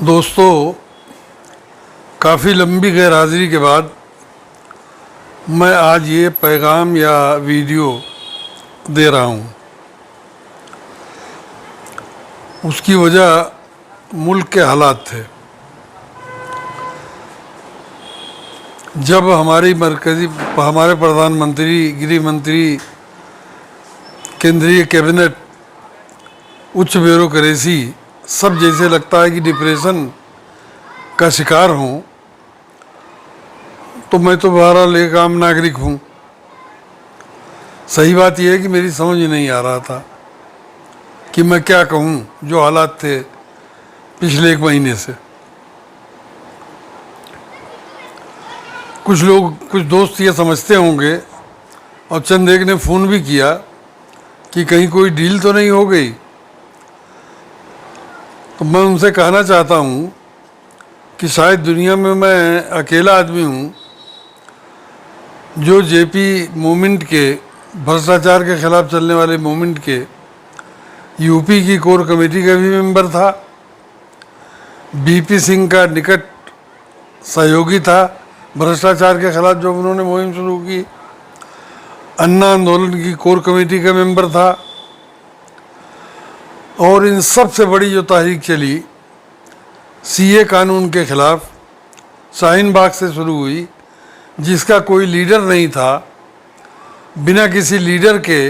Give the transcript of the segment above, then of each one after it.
दोस्तों, काफ़ी लंबी गैरहाज़िरी के बाद मैं आज ये पैगाम या वीडियो दे रहा हूँ। उसकी वजह मुल्क के हालात थे। जब हमारे प्रधानमंत्री, गृह मंत्री, केंद्रीय कैबिनेट, उच्च ब्यूरोक्रेसी सब जैसे लगता है कि डिप्रेशन का शिकार हूँ, तो मैं तो बहरहाल एक आम नागरिक हूँ। सही बात यह है कि मेरी समझ नहीं आ रहा था कि मैं क्या कहूँ। जो हालात थे पिछले एक महीने से, कुछ दोस्त ये समझते होंगे और चंद एक ने फ़ोन भी किया कि कहीं कोई डील तो नहीं हो गई। तो मैं उनसे कहना चाहता हूँ कि शायद दुनिया में मैं अकेला आदमी हूँ जो जेपी मूवमेंट के, भ्रष्टाचार के खिलाफ चलने वाले मूवमेंट के यूपी की कोर कमेटी का भी मेंबर था, बीपी सिंह का निकट सहयोगी था भ्रष्टाचार के खिलाफ जो उन्होंने मुहिम शुरू की, अन्ना आंदोलन की कोर कमेटी का मेंबर था, और इन सबसे बड़ी जो तहरीक चली सीए कानून के खिलाफ शाहीन बाग से शुरू हुई, जिसका कोई लीडर नहीं था, बिना किसी लीडर के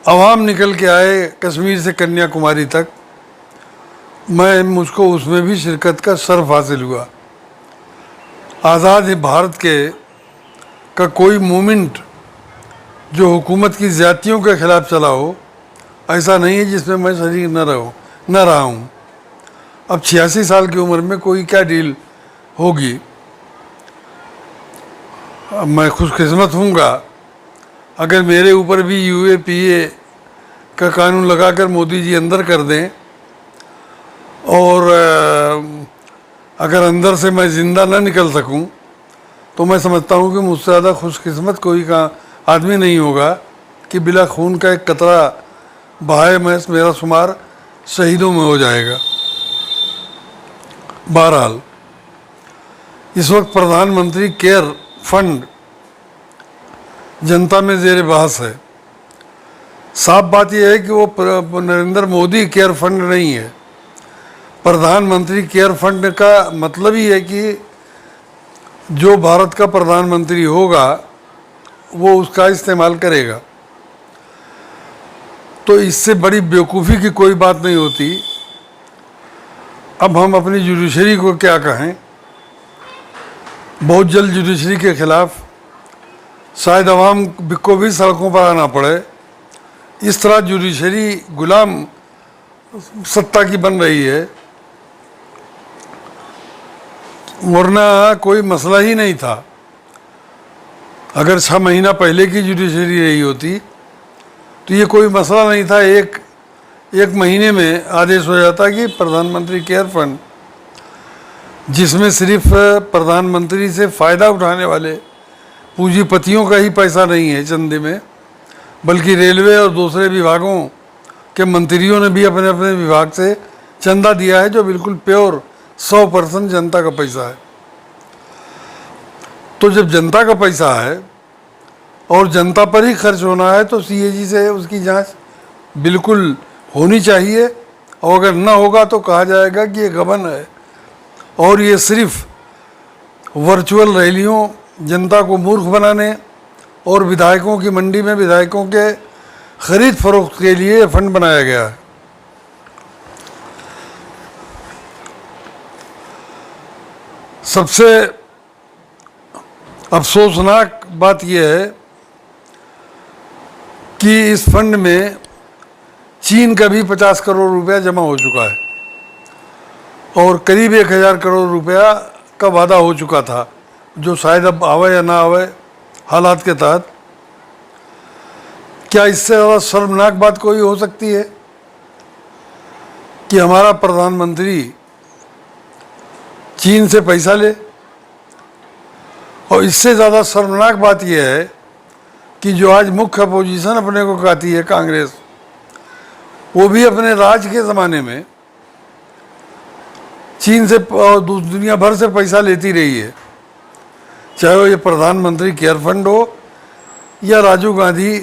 अवाम निकल के आए कश्मीर से कन्याकुमारी तक। मुझको उसमें भी शिरकत का शर्फ हासिल हुआ। आज़ाद भारत का कोई मूवमेंट जो हुकूमत की ज़्यादतियों के खिलाफ चला हो, ऐसा नहीं है जिसमें मैं शरीक न रहा हूँ। अब 86 साल की उम्र में कोई क्या डील होगी। अब मैं खुशकिस्मत हूँगा अगर मेरे ऊपर भी यूएपीए का कानून लगाकर मोदी जी अंदर कर दें, और अगर अंदर से मैं ज़िंदा न निकल सकूं, तो मैं समझता हूं कि मुझसे ज़्यादा खुशकिस्मत कोई का आदमी नहीं होगा कि बिला खून का एक कतरा बहाए मेरा शुमार शहीदों में हो जाएगा। बहरहाल, इस वक्त प्रधानमंत्री केयर फंड जनता में ज़ेर बहस है। साफ बात यह है कि वो नरेंद्र मोदी केयर फंड नहीं है। प्रधानमंत्री केयर फंड का मतलब ही है कि जो भारत का प्रधानमंत्री होगा वो उसका इस्तेमाल करेगा। तो इससे बड़ी बेवकूफ़ी की कोई बात नहीं होती। अब हम अपनी जुडिशरी को क्या कहें। बहुत जल्द जुडिशरी के खिलाफ शायद अवाम को भी सड़कों पर आना पड़े। इस तरह जुडिशरी गुलाम सत्ता की बन रही है, वरना कोई मसला ही नहीं था। अगर 6 महीना पहले की जुडिशरी रही होती तो ये कोई मसला नहीं था। एक महीने में आदेश हो जाता कि प्रधानमंत्री केयर फंड, जिसमें सिर्फ प्रधानमंत्री से फ़ायदा उठाने वाले पूंजीपतियों का ही पैसा नहीं है चंदे में, बल्कि रेलवे और दूसरे विभागों के मंत्रियों ने भी अपने अपने विभाग से चंदा दिया है, जो बिल्कुल प्योर 100% जनता का पैसा है। तो जब जनता का पैसा है और जनता पर ही खर्च होना है, तो सीएजी से उसकी जांच बिल्कुल होनी चाहिए। और अगर ना होगा तो कहा जाएगा कि ये गबन है और ये सिर्फ वर्चुअल रैलियों, जनता को मूर्ख बनाने और विधायकों की मंडी में विधायकों के खरीद फरोख्त के लिए फंड बनाया गया है। सबसे अफसोसनाक बात यह है कि इस फंड में चीन का भी 50 करोड़ रुपया जमा हो चुका है और करीब 1000 करोड़ रुपया का वादा हो चुका था, जो शायद अब आवे या ना आवे हालात के तहत। क्या इससे ज़्यादा शर्मनाक बात कोई हो सकती है कि हमारा प्रधानमंत्री चीन से पैसा ले? और इससे ज़्यादा शर्मनाक बात यह है कि जो आज मुख्य अपोजिशन अपने को कहती है कांग्रेस, वो भी अपने राज के ज़माने में चीन से और दुनिया भर से पैसा लेती रही है, चाहे वो ये प्रधानमंत्री केयर फंड हो या राजीव गांधी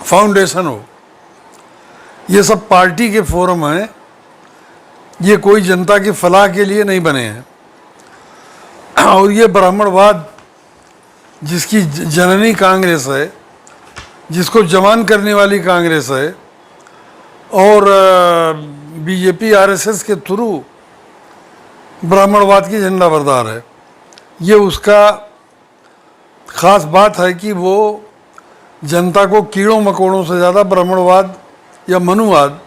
फाउंडेशन हो। ये सब पार्टी के फोरम हैं, ये कोई जनता की फलाह के लिए नहीं बने हैं। और ये ब्राह्मणवाद जिसकी जननी कांग्रेस है, जिसको जवान करने वाली कांग्रेस है, और बीजेपी आरएसएस के थ्रू ब्राह्मणवाद की झंडा बरदार है। ये उसका ख़ास बात है कि वो जनता को कीड़ों मकोड़ों से ज़्यादा ब्राह्मणवाद या मनुवाद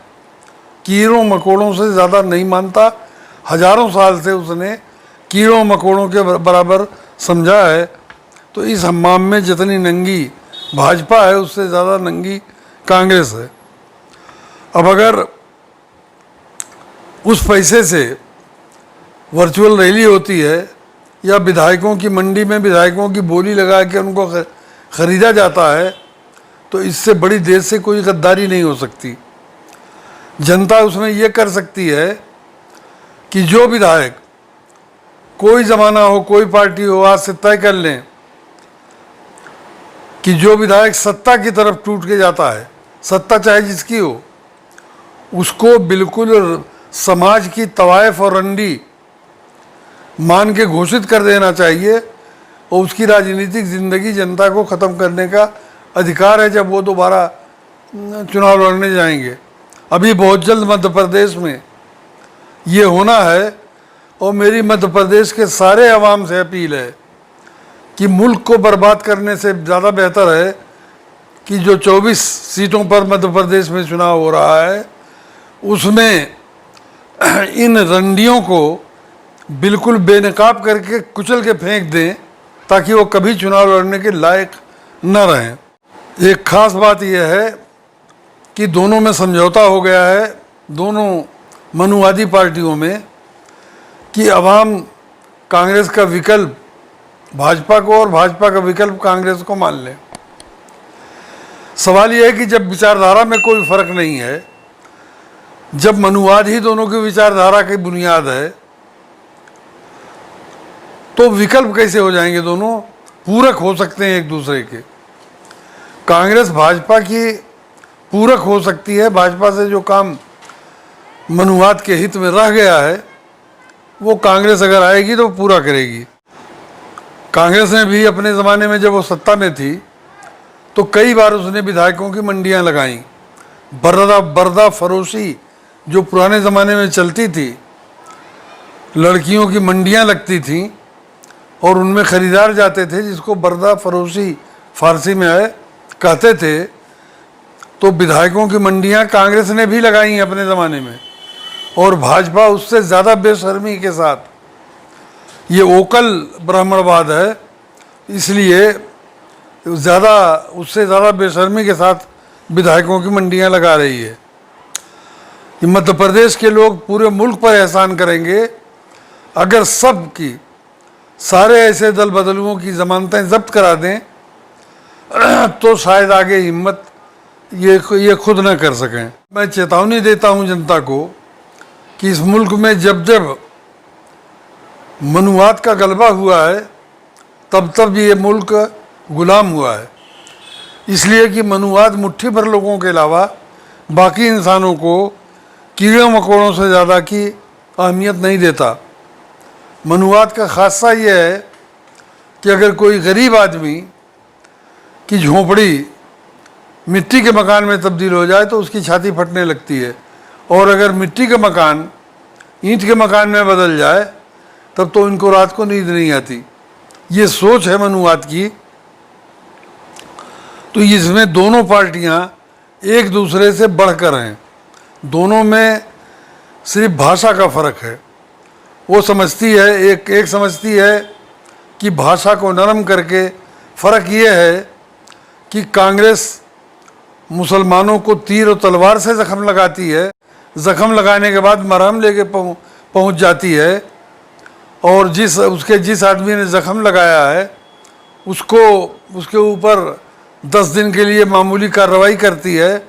कीड़ों मकोड़ों से ज़्यादा नहीं मानता। हजारों साल से उसने कीड़ों मकोड़ों के बराबर समझा है। तो इस हम्माम में जितनी नंगी भाजपा है, उससे ज़्यादा नंगी कांग्रेस है। अब अगर उस पैसे से वर्चुअल रैली होती है या विधायकों की मंडी में विधायकों की बोली लगा के उनको ख़रीदा जाता है, तो इससे बड़ी देश से कोई गद्दारी नहीं हो सकती। जनता उसमें ये कर सकती है कि जो विधायक, कोई ज़माना हो, कोई पार्टी हो, आज से तय कर लें कि जो विधायक सत्ता की तरफ टूट के जाता है, सत्ता चाहे जिसकी हो, उसको बिल्कुल समाज की तवायफ और रंडी मान के घोषित कर देना चाहिए और उसकी राजनीतिक ज़िंदगी जनता को ख़त्म करने का अधिकार है जब वो दोबारा चुनाव लड़ने जाएंगे। अभी बहुत जल्द मध्य प्रदेश में ये होना है और मेरी मध्य प्रदेश के सारे अवाम से अपील है कि मुल्क को बर्बाद करने से ज़्यादा बेहतर है कि जो 24 सीटों पर मध्य प्रदेश में चुनाव हो रहा है, उसमें इन रंडियों को बिल्कुल बेनकाब करके कुचल के फेंक दें ताकि वो कभी चुनाव लड़ने के लायक न रहें। एक ख़ास बात यह है कि दोनों में समझौता हो गया है, दोनों मनुवादी पार्टियों में, कि अवाम कांग्रेस का विकल्प भाजपा को और भाजपा का विकल्प कांग्रेस को मान ले। सवाल यह है कि जब विचारधारा में कोई फ़र्क नहीं है, जब मनुवाद ही दोनों की विचारधारा की बुनियाद है, तो विकल्प कैसे हो जाएंगे? दोनों पूरक हो सकते हैं एक दूसरे के। कांग्रेस भाजपा की पूरक हो सकती है, भाजपा से जो काम मनुवाद के हित में रह गया है वो कांग्रेस अगर आएगी तो पूरा करेगी। कांग्रेस ने भी अपने ज़माने में जब वो सत्ता में थी तो कई बार उसने विधायकों की मंडियां लगाईं। बर्दा फरोशी जो पुराने ज़माने में चलती थी, लड़कियों की मंडियां लगती थीं और उनमें ख़रीदार जाते थे, जिसको बर्दा फरोशी फारसी में है कहते थे। तो विधायकों की मंडियां कांग्रेस ने भी लगाई अपने ज़माने में, और भाजपा उससे ज़्यादा बेशर्मी के साथ, ये ओकल ब्राह्मणवाद है इसलिए उससे ज़्यादा बेशर्मी के साथ विधायकों की मंडियां लगा रही है। कि मध्य प्रदेश के लोग पूरे मुल्क पर एहसान करेंगे अगर सब की सारे ऐसे दल बदलुओं की ज़मानतें जब्त करा दें, तो शायद आगे हिम्मत ये खुद न कर सकें। मैं चेतावनी देता हूं जनता को कि इस मुल्क में जब जब मनुवाद का गलबा हुआ है तब तब ये मुल्क गुलाम हुआ है, इसलिए कि मनुवाद मुट्ठी भर लोगों के अलावा बाकी इंसानों को कीड़ों मकोड़ों से ज़्यादा की अहमियत नहीं देता। मनुवाद का खासा ये है कि अगर कोई गरीब आदमी की झोंपड़ी मिट्टी के मकान में तब्दील हो जाए तो उसकी छाती फटने लगती है, और अगर मिट्टी का मकान ईंट के मकान में बदल जाए तब तो इनको रात को नींद नहीं आती। ये सोच है मनुवाद की। तो इसमें दोनों पार्टियां एक दूसरे से बढ़कर हैं, दोनों में सिर्फ भाषा का फ़र्क है। वो समझती है, एक समझती है कि भाषा को नरम करके, फ़र्क ये है कि कांग्रेस मुसलमानों को तीर और तलवार से ज़ख्म लगाती है, ज़ख्म लगाने के बाद मरहम लेके पहुंच जाती है, और जिस आदमी ने ज़ख्म लगाया है उसको उसके ऊपर 10 दिन के लिए मामूली कार्रवाई करती है।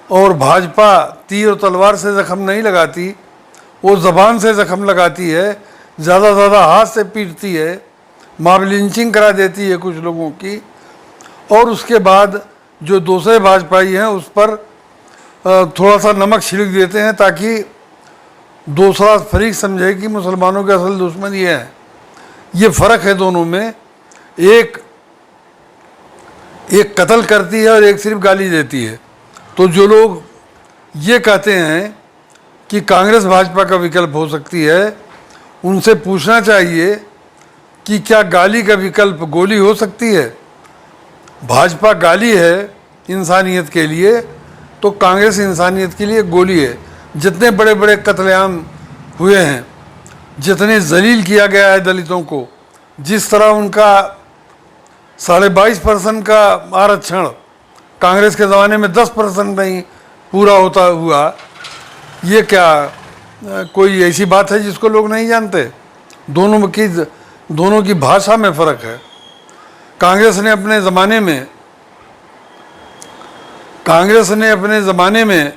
और भाजपा तीर और तलवार से ज़ख्म नहीं लगाती, वो ज़बान से ज़ख्म लगाती है, ज़्यादा से ज़्यादा हाथ से पीटती है, मॉब लिंचिंग करा देती है कुछ लोगों की, और उसके बाद जो दूसरे भाजपाई हैं उस पर थोड़ा सा नमक छिड़क देते हैं ताकि दूसरा फरीक समझे कि मुसलमानों के असल दुश्मन ये है। ये फ़र्क है दोनों में, एक कत्ल करती है और एक सिर्फ गाली देती है। तो जो लोग ये कहते हैं कि कांग्रेस भाजपा का विकल्प हो सकती है, उनसे पूछना चाहिए कि क्या गाली का विकल्प गोली हो सकती है? भाजपा गाली है इंसानियत के लिए, तो कांग्रेस इंसानियत के लिए गोली है। जितने बड़े बड़े कत्लेआम हुए हैं, जितने जलील किया गया है दलितों को, जिस तरह उनका 22.5% का आरक्षण कांग्रेस के ज़माने में 10% नहीं पूरा होता हुआ, ये क्या कोई ऐसी बात है जिसको लोग नहीं जानते? दोनों की भाषा में फ़र्क है। कांग्रेस ने अपने ज़माने में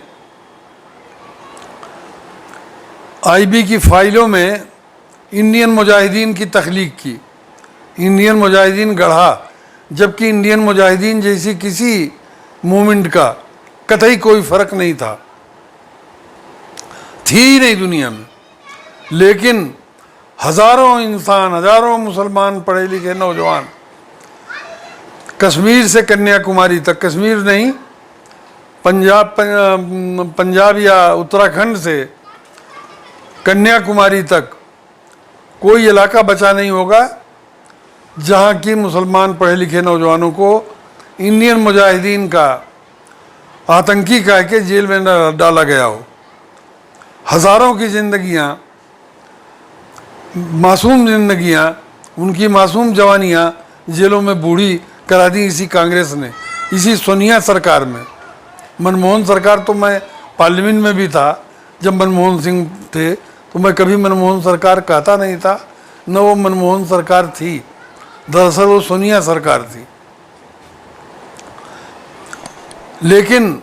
आईबी की फाइलों में इंडियन मुजाहिदीन की तख्लीक की, इंडियन मुजाहिदीन गढ़ा, जबकि इंडियन मुजाहिदीन जैसी किसी मूवमेंट का कतई कोई फ़र्क नहीं था, थी ही नहीं दुनिया में। लेकिन हज़ारों इंसान, हज़ारों मुसलमान पढ़े लिखे नौजवान कश्मीर से कन्याकुमारी तक, कश्मीर नहीं पंजाब या उत्तराखंड से कन्याकुमारी तक कोई इलाका बचा नहीं होगा जहाँ की मुसलमान पढ़े लिखे नौजवानों को इंडियन मुजाहिदीन का आतंकी कह के जेल में डाला गया हो। हज़ारों की ज़िंदगियाँ, मासूम ज़िंदगियाँ, उनकी मासूम जवानियाँ जेलों में बूढ़ी करा दी इसी कांग्रेस ने, इसी सोनिया सरकार में। मनमोहन सरकार तो मैं पार्लियामेंट में भी था जब मनमोहन सिंह थे, तो मैं कभी मनमोहन सरकार कहता नहीं था, न वो मनमोहन सरकार थी, दरअसल वो सोनिया सरकार थी। लेकिन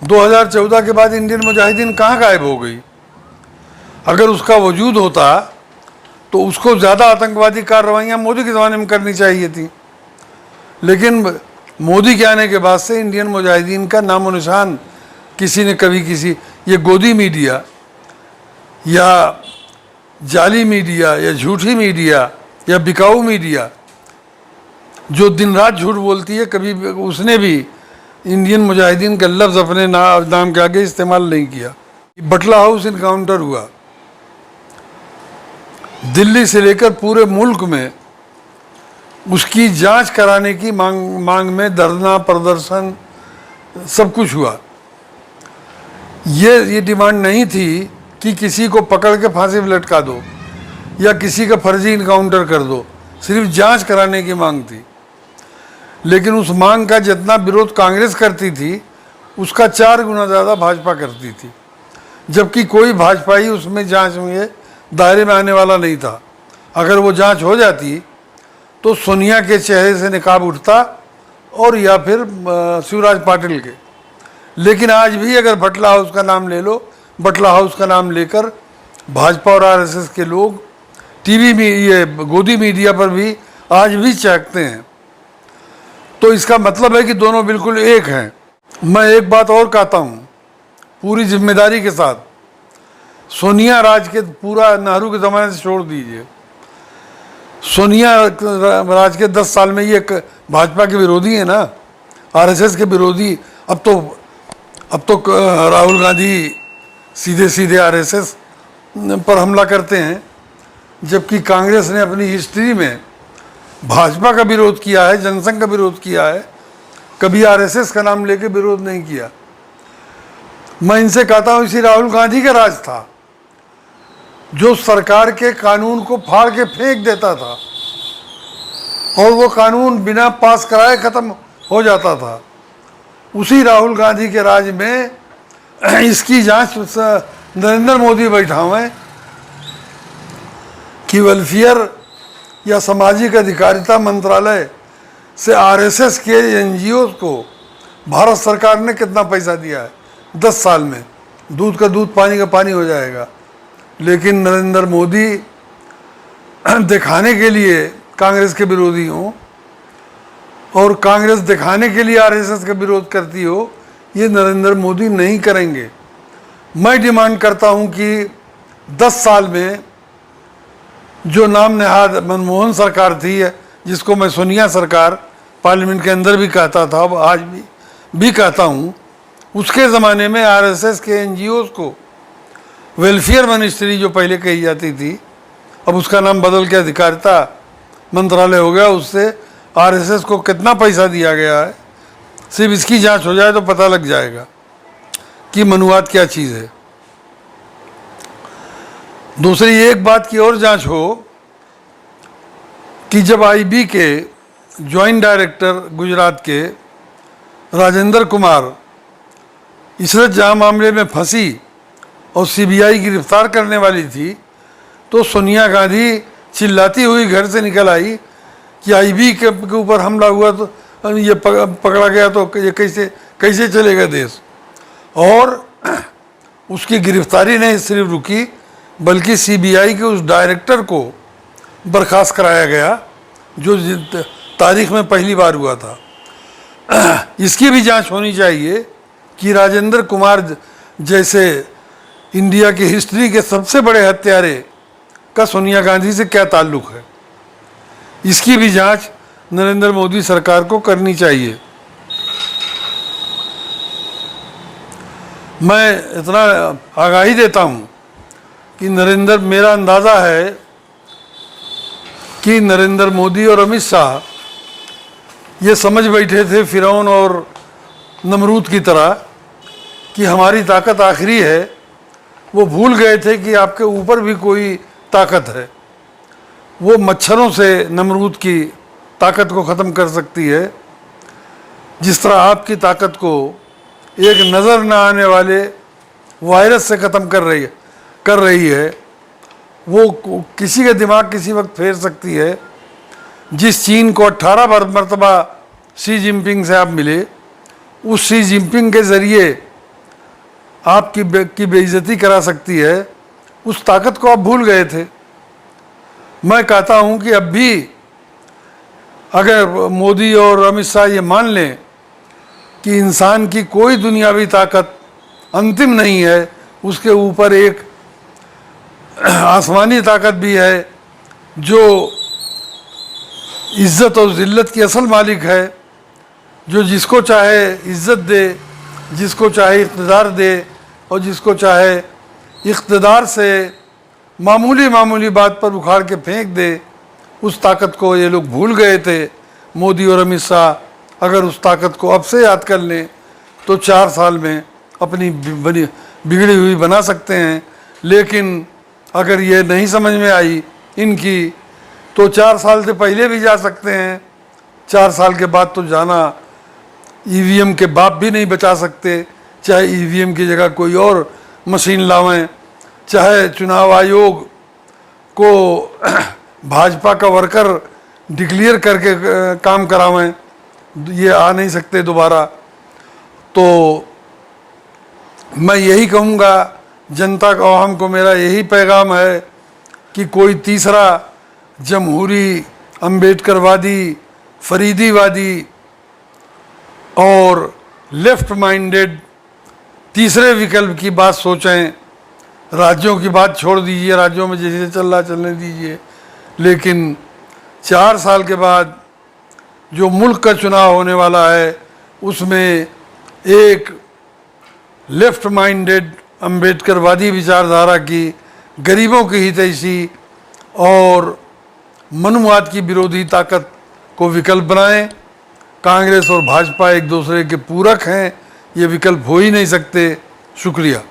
2014 के बाद इंडियन मुजाहिदीन कहाँ गायब हो गई? अगर उसका वजूद होता तो उसको ज़्यादा आतंकवादी कार्रवाइयाँ मोदी के ज़माने में करनी चाहिए थी। लेकिन मोदी के आने के बाद से इंडियन मुजाहिदीन का नामो निशान किसी ने कभी किसी, ये गोदी मीडिया या जाली मीडिया या झूठी मीडिया या बिकाऊ मीडिया जो दिन रात झूठ बोलती है, कभी उसने भी इंडियन मुजाहिदीन का लफ्ज़ अपने नाम के आगे इस्तेमाल नहीं किया। बटला हाउस इनकाउंटर हुआ, दिल्ली से लेकर पूरे मुल्क में उसकी जांच कराने की मांग में धरना प्रदर्शन सब कुछ हुआ। ये डिमांड नहीं थी कि किसी को पकड़ के फांसी पे लटका दो या किसी का फर्जी इनकाउंटर कर दो, सिर्फ जांच कराने की मांग थी। लेकिन उस मांग का जितना विरोध कांग्रेस करती थी, उसका 4 गुना ज़्यादा भाजपा करती थी, जबकि कोई भाजपाई उसमें जांच में दायरे में आने वाला नहीं था। अगर वो जांच हो जाती तो सोनिया के चेहरे से निकाब उठता और या फिर शिवराज पाटिल के। लेकिन आज भी अगर बटला हाउस का नाम ले लो, बटला हाउस का नाम लेकर भाजपा और आरएसएस के लोग टीवी में, ये गोदी मीडिया पर भी आज भी चहकते हैं। तो इसका मतलब है कि दोनों बिल्कुल एक हैं। मैं एक बात और कहता हूँ पूरी जिम्मेदारी के साथ, सोनिया राज के पूरा नेहरू के ज़माने से छोड़ दीजिए, सोनिया राज के 10 साल में ये भाजपा के विरोधी है ना, आरएसएस के विरोधी। अब तो राहुल गांधी सीधे सीधे आरएसएस पर हमला करते हैं, जबकि कांग्रेस ने अपनी हिस्ट्री में भाजपा का विरोध किया है, जनसंघ का विरोध किया है, कभी आरएसएस का नाम लेके विरोध नहीं किया। मैं इनसे कहता हूँ इसी राहुल गांधी का राज था जो सरकार के कानून को फाड़ के फेंक देता था और वो कानून बिना पास कराए ख़त्म हो जाता था। उसी राहुल गांधी के राज में इसकी जांच नरेंद्र मोदी बैठा हुए हैं कि वेलफेयर या सामाजिक अधिकारिता मंत्रालय से आरएसएस के एनजीओ को भारत सरकार ने कितना पैसा दिया है 10 साल में। दूध का दूध, पानी का पानी हो जाएगा। लेकिन नरेंद्र मोदी दिखाने के लिए कांग्रेस के विरोधी हों और कांग्रेस दिखाने के लिए आरएसएस का विरोध करती हो, ये नरेंद्र मोदी नहीं करेंगे। मैं डिमांड करता हूं कि 10 साल में जो नाम नेहाद मनमोहन सरकार थी, जिसको मैं सोनिया सरकार पार्लियामेंट के अंदर भी कहता था, अब आज भी कहता हूं, उसके ज़माने में आरएसएस के एनजीओज़ को वेलफेयर मिनिस्ट्री जो पहले कही जाती थी, अब उसका नाम बदल के अधिकारिता मंत्रालय हो गया, उससे आरएसएस को कितना पैसा दिया गया है, सिर्फ इसकी जांच हो जाए तो पता लग जाएगा कि मनुवाद क्या चीज़ है। दूसरी एक बात की और जांच हो कि जब आईबी के जॉइंट डायरेक्टर गुजरात के राजेंद्र कुमार इशरत जहां मामले में फंसी और सीबीआई गिरफ्तार करने वाली थी, तो सोनिया गांधी चिल्लाती हुई घर से निकल आई कि आईबी के ऊपर हमला हुआ तो ये पकड़ा गया तो ये कैसे चलेगा देश। और उसकी गिरफ्तारी नहीं सिर्फ रुकी, बल्कि सीबीआई के उस डायरेक्टर को बर्खास्त कराया गया जो तारीख में पहली बार हुआ था। इसकी भी जांच होनी चाहिए कि राजेंद्र कुमार जैसे इंडिया की हिस्ट्री के सबसे बड़े हत्यारे का सोनिया गांधी से क्या ताल्लुक़ है। इसकी भी जांच नरेंद्र मोदी सरकार को करनी चाहिए। मैं इतना आगाही देता हूं कि मेरा अंदाज़ा है कि नरेंद्र मोदी और अमित शाह ये समझ बैठे थे फिरौन और नमरूद की तरह कि हमारी ताकत आखिरी है। वो भूल गए थे कि आपके ऊपर भी कोई ताकत है, वो मच्छरों से नमरूद की ताकत को ख़त्म कर सकती है, जिस तरह आपकी ताकत को एक नज़र न आने वाले वायरस से ख़त्म कर रही है। वो किसी का दिमाग किसी वक्त फेर सकती है। जिस चीन को 18 मरतबा शी जिनपिंग से आप मिले, उस शी जिनपिंग के ज़रिए आपकी बेइज्जती करा सकती है, उस ताकत को आप भूल गए थे। मैं कहता हूं कि अब भी अगर मोदी और अमित शाह ये मान लें कि इंसान की कोई दुनियावी ताकत अंतिम नहीं है, उसके ऊपर एक आसमानी ताकत भी है जो इज़्ज़त और ज़िल्लत की असल मालिक है, जो जिसको चाहे इज़्ज़त दे, जिसको चाहे इक़्तिदार दे और जिसको चाहे इक़्तिदार से मामूली बात पर उखाड़ के फेंक दे। उस ताकत को ये लोग भूल गए थे। मोदी और अमित शाह अगर उस ताकत को अब से याद कर लें तो 4 साल में अपनी बिगड़ी हुई बना सकते हैं। लेकिन अगर ये नहीं समझ में आई इनकी, तो 4 साल से पहले भी जा सकते हैं। 4 साल के बाद तो जाना ईवीएम के बाप भी नहीं बचा सकते, चाहे ईवीएम की जगह कोई और मशीन लावें, चाहे चुनाव आयोग को भाजपा का वर्कर डिक्लेयर करके काम करावें, ये आ नहीं सकते दोबारा। तो मैं यही कहूँगा जनता को, आवाम को मेरा यही पैगाम है कि कोई तीसरा जमहूरी, अम्बेडकरवादी, फरीदीवादी और लेफ्ट माइंडेड तीसरे विकल्प की बात सोचें। राज्यों की बात छोड़ दीजिए, राज्यों में जैसे चल रहा चलने दीजिए, लेकिन 4 साल के बाद जो मुल्क का चुनाव होने वाला है उसमें एक लेफ्ट माइंडेड अम्बेडकरवादी विचारधारा की, गरीबों की हितैषी और मनुवाद की विरोधी ताकत को विकल्प बनाएं। कांग्रेस और भाजपा एक दूसरे के पूरक हैं, ये विकल्प हो ही नहीं सकते। शुक्रिया।